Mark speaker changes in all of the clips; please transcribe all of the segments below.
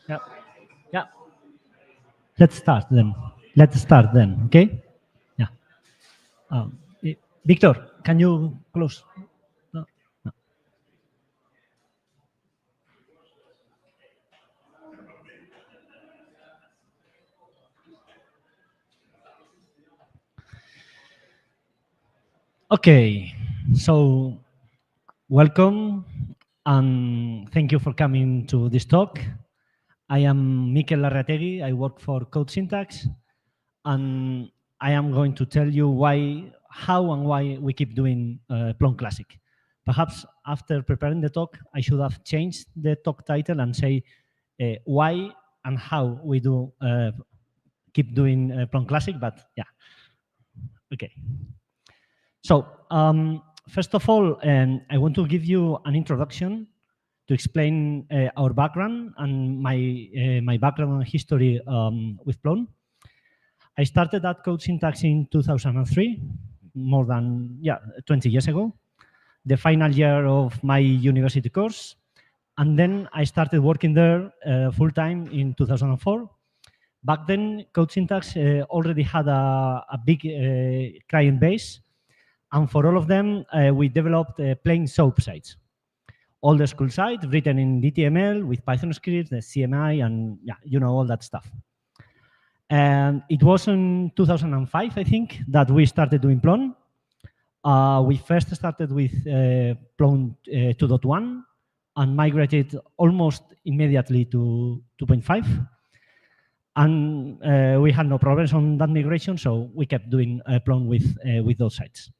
Speaker 1: Yeah. Yeah. Let's start then. Let's start then. Okay. Yeah. Victor, can you close? No. No. Okay. So welcome and thank you for coming to this talk. I am Mikel Larrategui. I work for Code Syntax, and I am going to tell you how and why we keep doing Plone Classic. Perhaps after preparing the talk, I should have changed the talk title and say why and how we do keep doing Plone Classic, but yeah, okay. So first of all, I want to give you an introduction to explain our background and my background and history with Plone. I started at Code Syntax in 2003, more than 20 years ago, the final year of my university course. And then I started working there full-time in 2004. Back then, Code Syntax already had a big client base. And for all of them, we developed plain SOAP sites. All the school sites written in DTML with Python scripts, the CMI, and all that stuff. And it was in 2005, I think, that we started doing Plone. We first started with Plone 2.1 and migrated almost immediately to 2.5. And we had no problems on that migration, so we kept doing Plone with those sites.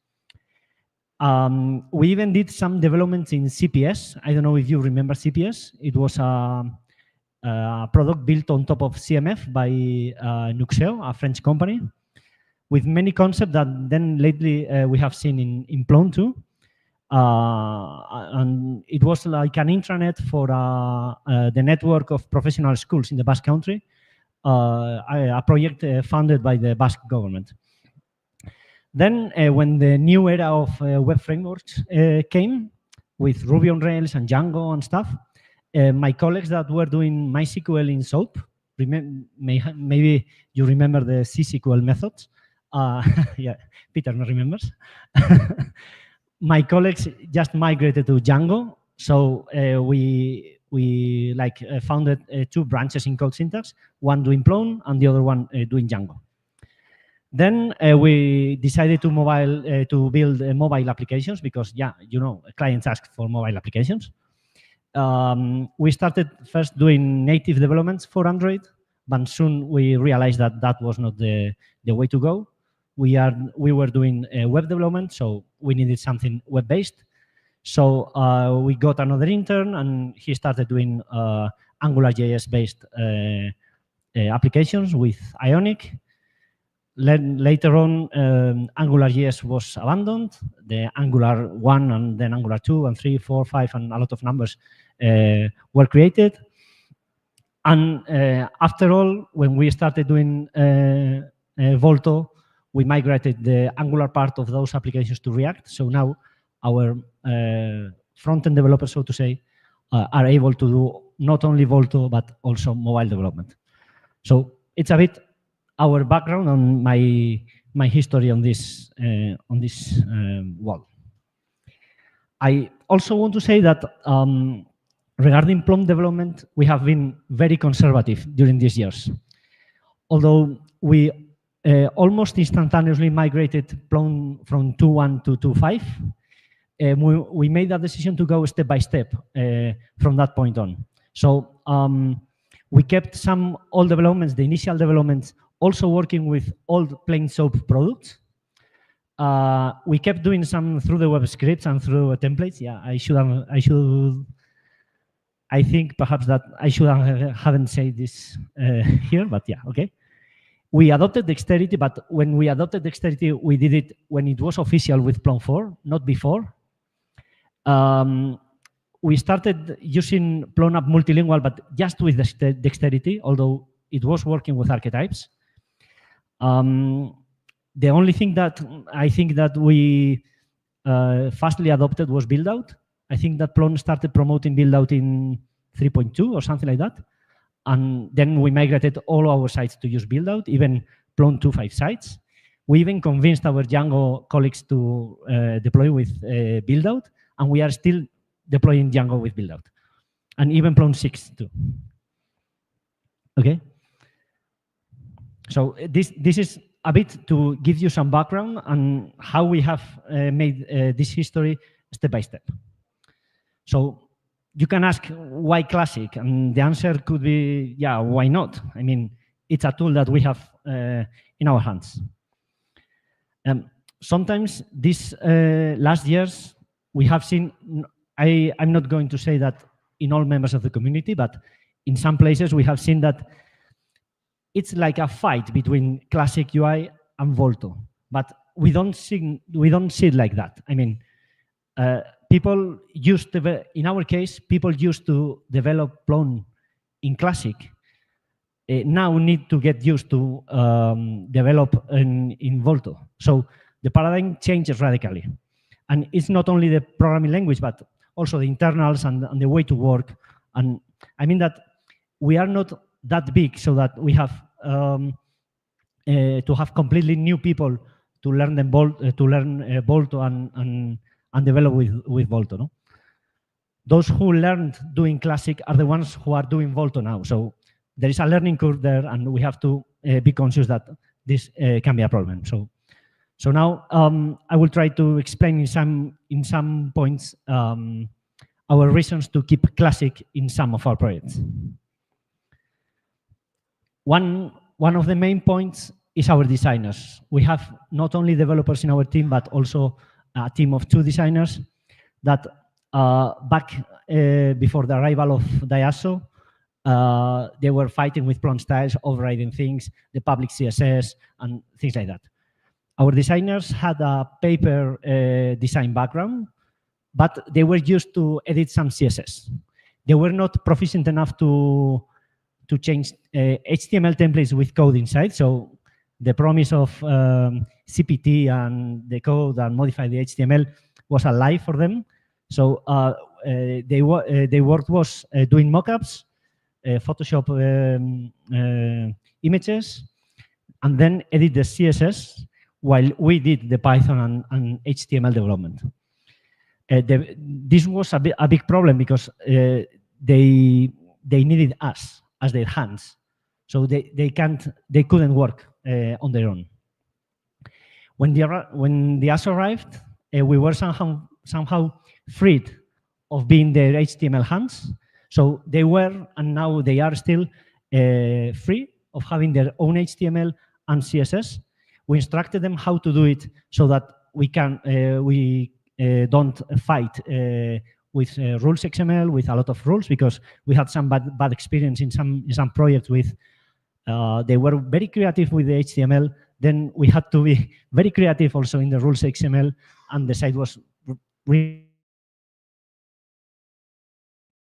Speaker 1: We even did some developments in CPS. I don't know if you remember CPS. It was a product built on top of CMF by Nuxeo, a French company, with many concepts that then lately we have seen in Plone too. And it was like an intranet for the network of professional schools in the Basque Country, a project funded by the Basque government. Then when the new era of web frameworks came with Ruby on Rails and Django and stuff, my colleagues that were doing MySQL in SOAP, maybe you remember the CSQL methods. Yeah, Peter remembers. My colleagues just migrated to Django, so we founded two branches in Code Syntax, one doing Plone and the other one doing Django. Then we decided to build mobile applications because, clients ask for mobile applications. We started first doing native developments for Android, but soon we realized that that was not the way to go. We were doing web development, so we needed something web-based. So we got another intern, and he started doing AngularJS-based applications with Ionic. Later on, AngularJS was abandoned. The Angular 1 and then Angular 2 and 3, 4, 5, and a lot of numbers were created. And after all, when we started doing Volto, we migrated the Angular part of those applications to React. So now our front-end developers, so to say, are able to do not only Volto, but also mobile development. So it's a bit our background on my history on this wall. I also want to say that regarding Plone development, we have been very conservative during these years. Although we almost instantaneously migrated Plone from 2.1 to 2.5, we made that decision to go step by step from that point on. So we kept some old developments, the initial developments, also working with old plain SOAP products. We kept doing some through the web scripts and through templates. Yeah, I think perhaps that I haven't said this here, but yeah, okay. We adopted Dexterity, but when we adopted Dexterity, we did it when it was official with Plone 4, not before. We started using Plone App Multilingual, but just with Dexterity, although it was working with archetypes. The only thing that I think that we fastly adopted was build-out. I think that Plone started promoting build-out in 3.2 or something like that. And then we migrated all our sites to use build-out, even Plone 2.5 sites. We even convinced our Django colleagues to deploy with build-out, and we are still deploying Django with build-out, and even Plone 6 too. Okay. So this is a bit to give you some background on how we have made this history step by step. So you can ask why Classic, and the answer could be, yeah, why not? I mean, it's a tool that we have in our hands. Sometimes these last years, we have seen, I'm not going to say that in all members of the community, but in some places we have seen that it's like a fight between Classic UI and Volto, but we don't see it like that. I mean, people used to, in our case, people used to develop Plone in Classic. Now need to get used to develop in Volto. So the paradigm changes radically. And it's not only the programming language, but also the internals and the way to work. And I mean that we are not that big so that we have to have completely new people to learn Volto and develop with Volto. No? Those who learned doing Classic are the ones who are doing Volto now. So there is a learning curve there, and we have to be conscious that this can be a problem. So now I will try to explain in some points our reasons to keep Classic in some of our projects. One of the main points is our designers. We have not only developers in our team, but also a team of 2 designers that back before the arrival of Diaso, they were fighting with Plone styles, overriding things, the public CSS, and things like that. Our designers had a paper design background, but they were used to edit some CSS. They were not proficient enough to change HTML templates with code inside. So the promise of CPT and the code and modify the HTML was a lie for them. So they worked was doing mockups, Photoshop images, and then edit the CSS while we did the Python and HTML development. This was a big problem because they needed us as their hands, so they couldn't work on their own. When the AS arrived, we were somehow freed of being their HTML hands. So they were, and now they are still free of having their own HTML and CSS. We instructed them how to do it so that we don't fight with rules XML, with a lot of rules, because we had some bad experience in some projects with, they were very creative with the HTML. Then we had to be very creative also in the rules XML, and the site was really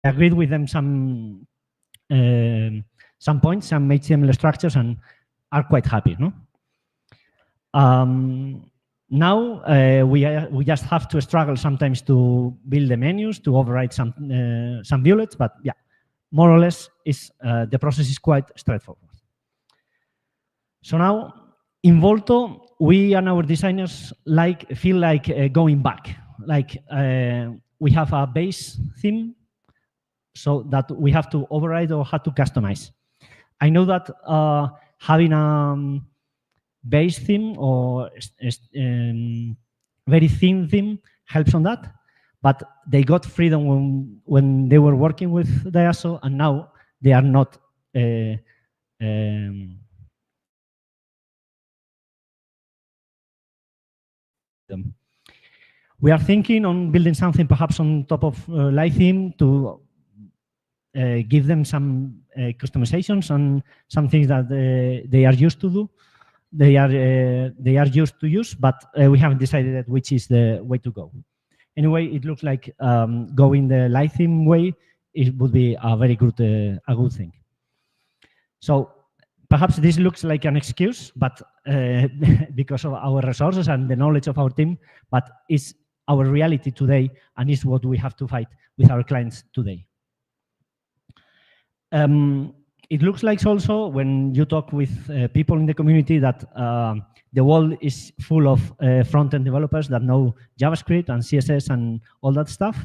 Speaker 1: agreed with them some points, some HTML structures, and are quite happy. No? Now we just have to struggle sometimes to build the menus, to override some bullets, but yeah, more or less the process is quite straightforward. So now in Volto, we and our designers feel like going back. Like we have a base theme, so that we have to override or have to customize. I know that having a base theme or very thin theme helps on that, but they got freedom when they were working with Diaso, and now they are not we are thinking on building something perhaps on top of Light theme to give them some customizations and some things that they are used to do. They are used to use, but we haven't decided which is the way to go. Anyway, it looks like going the Light theme way, it would be a very good a good thing. So perhaps this looks like an excuse, but because of our resources and the knowledge of our team, but it's our reality today, and it's what we have to fight with our clients today. it looks like also when you talk with people in the community that the world is full of front-end developers that know JavaScript and CSS and all that stuff.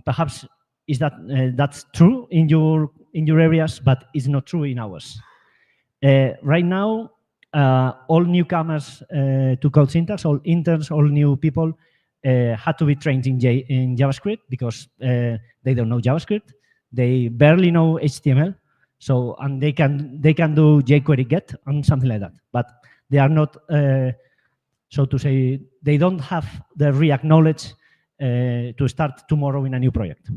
Speaker 1: Perhaps is that that's true in your areas, but it's not true in ours. Right now, all newcomers to code syntax, all interns, all new people had to be trained in JavaScript because they don't know JavaScript. They barely know HTML, so and they can do jQuery get and something like that. But they are not, so to say, they don't have the React knowledge to start tomorrow in a new project.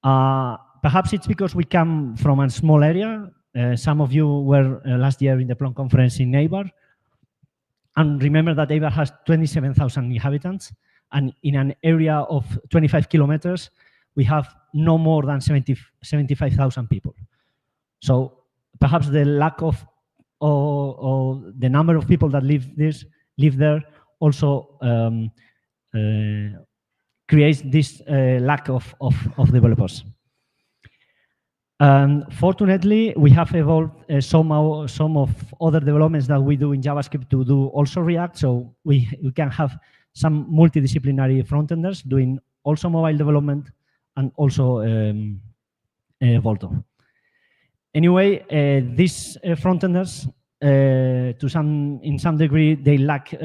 Speaker 1: Perhaps it's because we come from a small area. Some of you were last year in the Plone conference in Eibar. And remember that Eibar has 27,000 inhabitants. And in an area of 25 kilometers, we have no more than 75,000 people. So perhaps the lack of, or the number of people that live there also creates this lack of developers. Fortunately, we have evolved some of other developments that we do in JavaScript to do also React. So we can have some multidisciplinary frontenders doing also mobile development and also Volto. Anyway, these frontenders, in some degree, they lack deep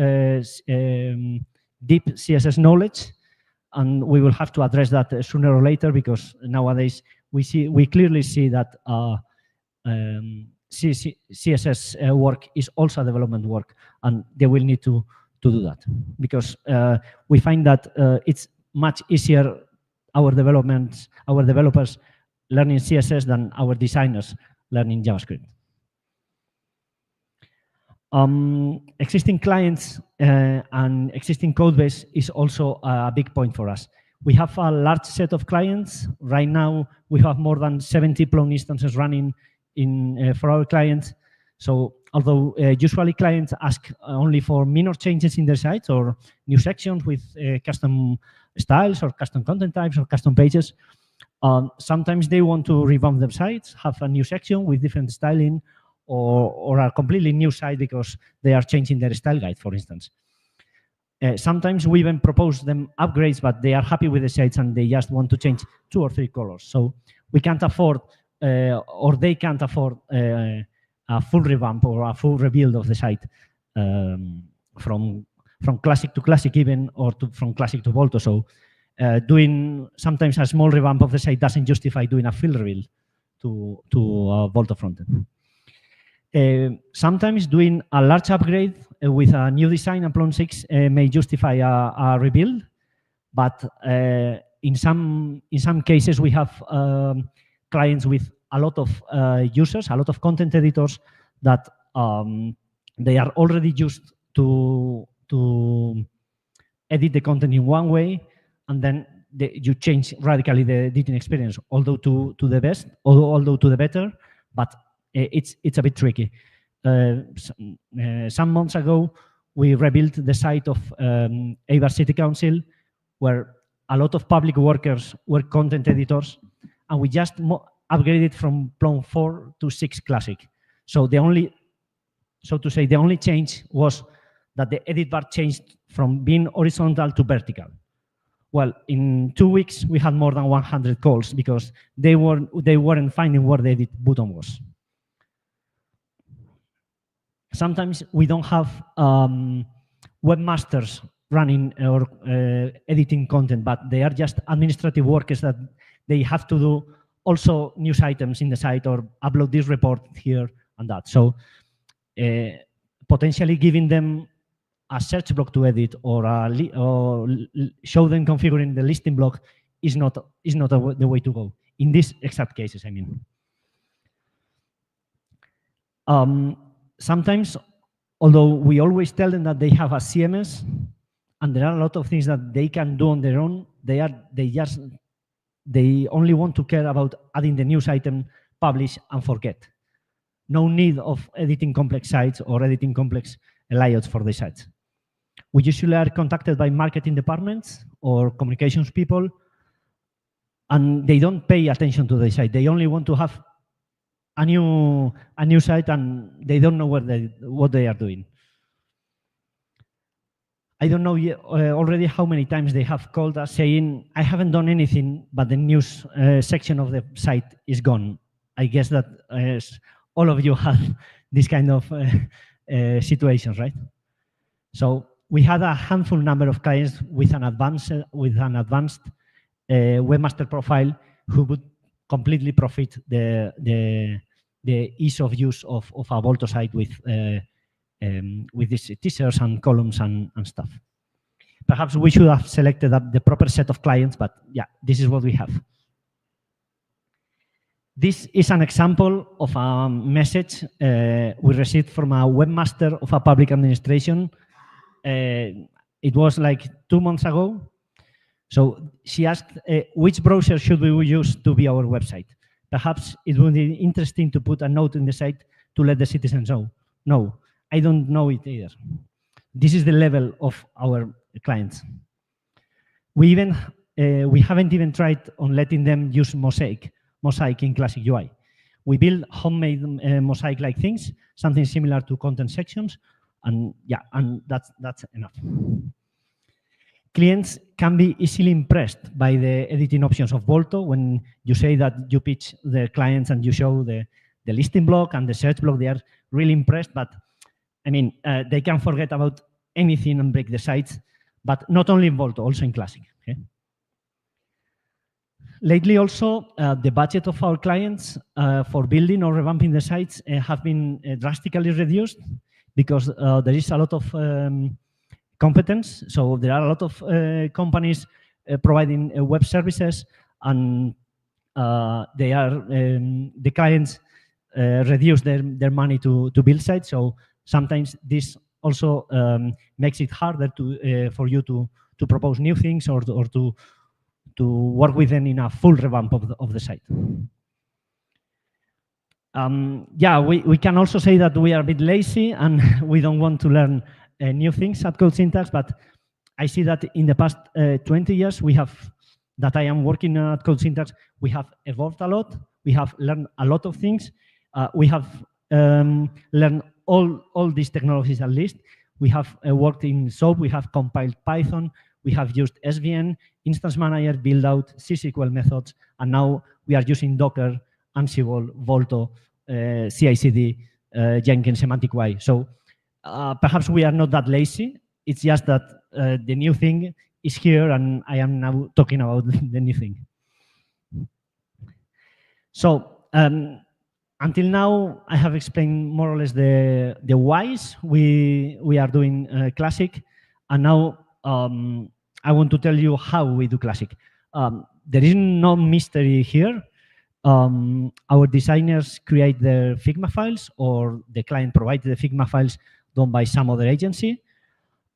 Speaker 1: CSS knowledge, and we will have to address that sooner or later because nowadays we clearly see that CSS work is also development work, and they will need to do that because we find that it's much easier our developers learning CSS than our designers learning JavaScript. Existing clients and existing code base is also a big point for us. We have a large set of clients. Right now, we have more than 70 Plone instances running for our clients. So although usually clients ask only for minor changes in their sites or new sections with custom styles or custom content types or custom pages, sometimes they want to revamp their sites, have a new section with different styling, or a completely new site because they are changing their style guide, for instance. Sometimes we even propose them upgrades, but they are happy with the sites and they just want to change 2 or 3 colors. So we can't afford, or they can't afford a full revamp or a full rebuild of the site from classic to classic even, or from classic to Volto. So doing sometimes a small revamp of the site doesn't justify doing a full rebuild to Volto frontend. Sometimes doing a large upgrade with a new design and Plone 6 may justify a rebuild, but in some cases we have clients with a lot of users, a lot of content editors that they are already used to edit the content in one way, and then you change radically the editing experience, although to the best, although to the better, but it's a bit tricky. Some months ago, we rebuilt the site of Eibar City Council, where a lot of public workers were content editors, and we just upgraded from Plone 4 to 6 Classic. So the only change was that the edit bar changed from being horizontal to vertical. Well, in 2 weeks, we had more than 100 calls because they weren't finding where the edit button was. Sometimes we don't have webmasters running or editing content, but they are just administrative workers that they have to do also news items in the site or upload this report here and that. So potentially giving them a search block to edit or show them configuring the listing block is not the way to go in these exact cases, I mean. Sometimes, although we always tell them that they have a CMS and there are a lot of things that they can do on their own, they only want to care about adding the news item, publish, and forget. No need of editing complex sites or editing complex layouts for the sites. We usually are contacted by marketing departments or communications people, and they don't pay attention to the site. They only want to have a new site and they don't know what they are doing. I don't know already how many times they have called us saying, I haven't done anything, but the news section of the site is gone. I guess that all of you have this kind of situations, right? So we had a handful number of clients with an advanced webmaster profile who would completely profit the ease of use of a Volto site with these teasers and columns and stuff. Perhaps we should have selected the proper set of clients, but yeah, this is what we have. This is an example of a message we received from a webmaster of a public administration. It was like 2 months ago. So she asked, which browser should we use to be our website? Perhaps it would be interesting to put a note in the site to let the citizens know. No, I don't know it either. This is the level of our clients. We haven't even tried on letting them use Mosaic in Classic UI. We build homemade Mosaic-like things, something similar to content sections, and yeah, and that's enough. Clients can be easily impressed by the editing options of Volto. When you say that you pitch the clients and you show the listing block and the search block, they are really impressed, but I mean, they can forget about anything and break the sites, but not only in Volto, also in Classic. Okay? Lately also, the budget of our clients for building or revamping the sites have been drastically reduced because there is a lot of competence. So there are a lot of companies providing web services, and the clients reduce their money to build sites. So sometimes this also makes it harder for you to propose new things or to work with them in a full revamp of the site. Yeah, we can also say that we are a bit lazy and we don't want to learn new things at Code Syntax, but I see that in the past 20 years that I am working at Code Syntax, we have evolved a lot. We have learned a lot of things. We have learned all these technologies at least. We have worked in SOAP, we have compiled Python, we have used SVN, Instance Manager, build out, SQL methods, and now we are using Docker, Ansible, Volto, CI/CD, Jenkins, Semantic UI. So perhaps we are not that lazy. It's just that the new thing is here, and I am now talking about the new thing. So until now, I have explained more or less the whys we are doing Classic, and now I want to tell you how we do Classic. There is no mystery here. Our designers create the Figma files, or the client provides the Figma files done by some other agency.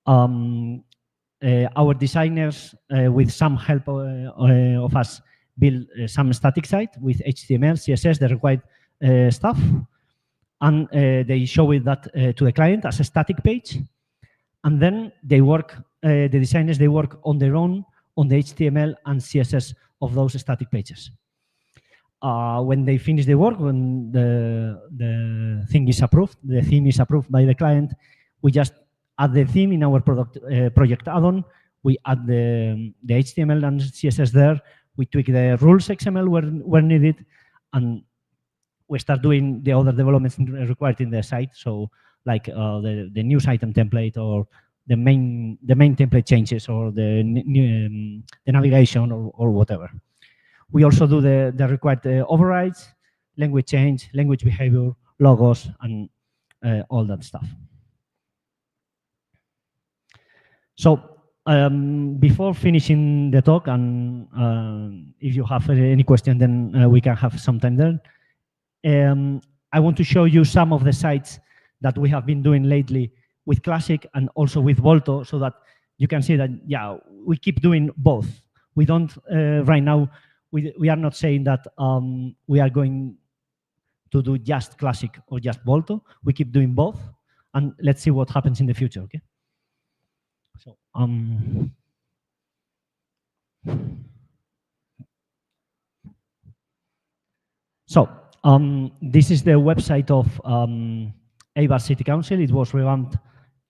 Speaker 1: Our designers, with some help of us, build some static site with HTML, CSS, the required stuff, and they show it to the client as a static page. And then they work, the designers, they work on their own on the HTML and CSS of those static pages. When they finish the work, when the thing is approved, the theme is approved by the client, we just add the theme in our project add-on. We add the HTML and CSS there. We tweak the rules XML where needed, and we start doing the other developments required in the site. So like the news item template, or the main template changes, or the navigation, or whatever. We also do the required overrides, language change, language behavior, logos, and all that stuff. So before finishing the talk, and if you have any question, then we can have some time there. I want to show you some of the sites that we have been doing lately with Classic and also with Volto, so that you can see that, yeah, we keep doing both. We don't, right now, we are not saying that we are going to do just Classic or just Volto. We keep doing both, and let's see what happens in the future, okay? So, This is the website of Eibar City Council. It was revamped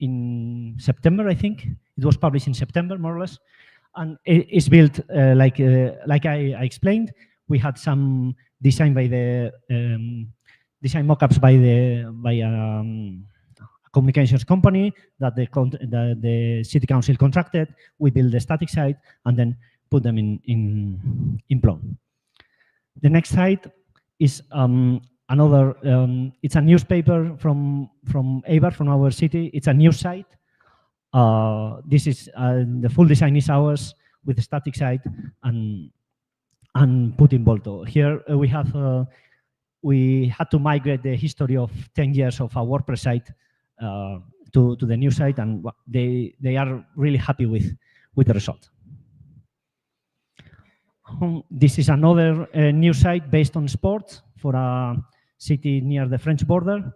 Speaker 1: in September, I think. It was published in September, more or less. And it's built like I explained. We had some design by the design mockups by a communications company that the city council contracted. We built the static site and then put them in Plone. The next site is another. It's a newspaper from Eibar, from our city. It's a news site. This is the full design is ours with the static site and put in Volto. Here we have we had to migrate the history of 10 years of our WordPress site to the new site, and they are really happy with the result. This is another new site based on sports for a city near the French border.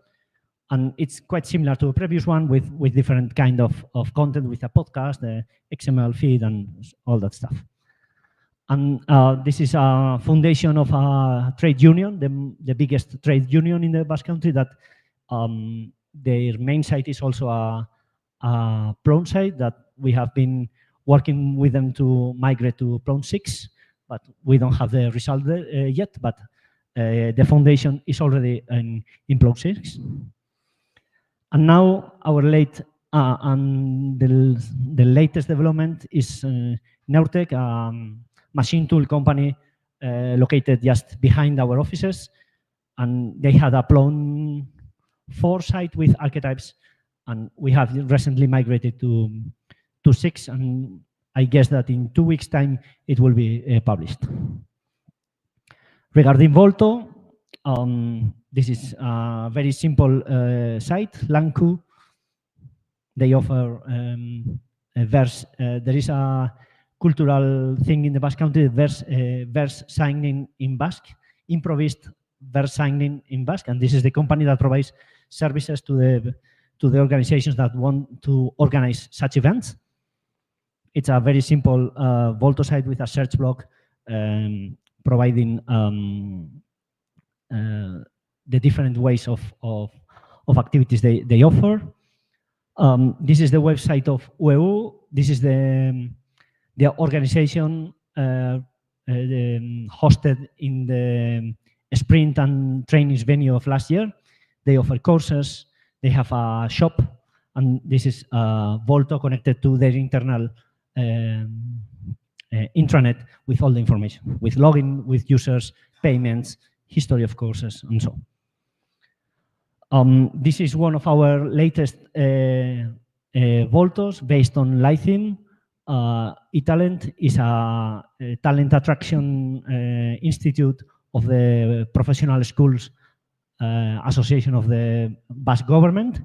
Speaker 1: And it's quite similar to the previous one with different kind of content, with a podcast, the XML feed, and all that stuff. And this is a foundation of a trade union, the biggest trade union in the Basque Country, that their main site is also a Plone site that we have been working with them to migrate to Plone 6, but we don't have the result yet, but the foundation is already in Plone 6. And now our the latest development is Neurtec, machine tool company located just behind our offices, and they had a Plone 4 site with archetypes, and we have recently migrated to 6, and I guess that in 2 weeks' time it will be published. Regarding Volto, this is a very simple site, Lanku. They offer a verse. There is a cultural thing in the Basque Country, verse signing in Basque, improvised verse signing in Basque, and this is the company that provides services to the organizations that want to organize such events. It's a very simple Volto site with a search block providing the different ways of activities they offer. This is the website of UEU. This is the organization hosted in the sprint and trainings venue of last year. They offer courses. They have a shop, and this is Volto connected to their internal intranet with all the information, with login, with users, payments, history of courses, and so on. This is one of our latest Voltos based on Lythim. eTalent is a talent attraction institute of the Professional Schools Association of the Basque Government.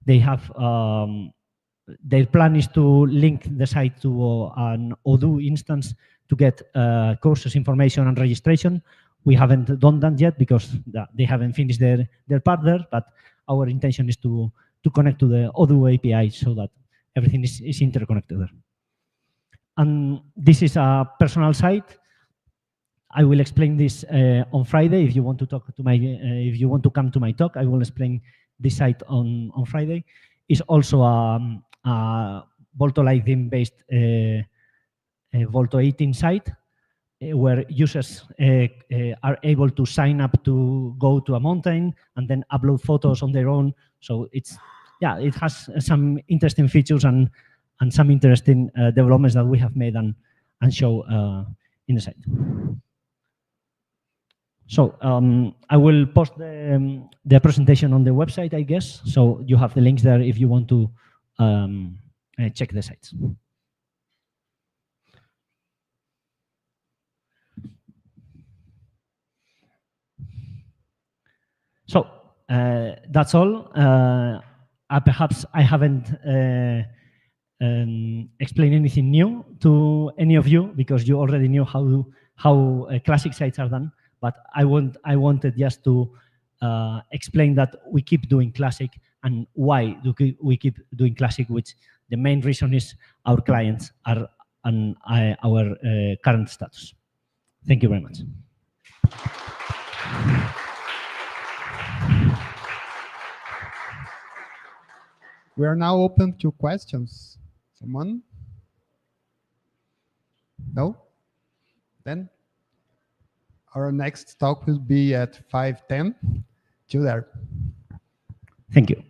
Speaker 1: They have their plan is to link the site to an Odoo instance to get courses, information, and registration. We haven't done that yet because they haven't finished their part there, but our intention is to connect to the Odoo API so that everything is interconnected there. And this is a personal site. I will explain this on Friday. If you want to talk to if you want to come to my talk, I will explain this site on Friday. It's also a Volto Lythim based Volto 18 site where users are able to sign up to go to a mountain and then upload photos on their own. So it has some interesting features and some interesting developments that we have made and show in the site. So I will post the presentation on the website, I guess. So you have the links there if you want to check the sites. So that's all. Perhaps I haven't explained anything new to any of you because you already knew how classic sites are done. But I wanted just to explain that we keep doing classic and why do we keep doing classic, which the main reason is our clients are and our current status. Thank you very much.
Speaker 2: We are now open to questions. Someone? No? Then our next talk will be at 5:10. Till there.
Speaker 1: Thank you.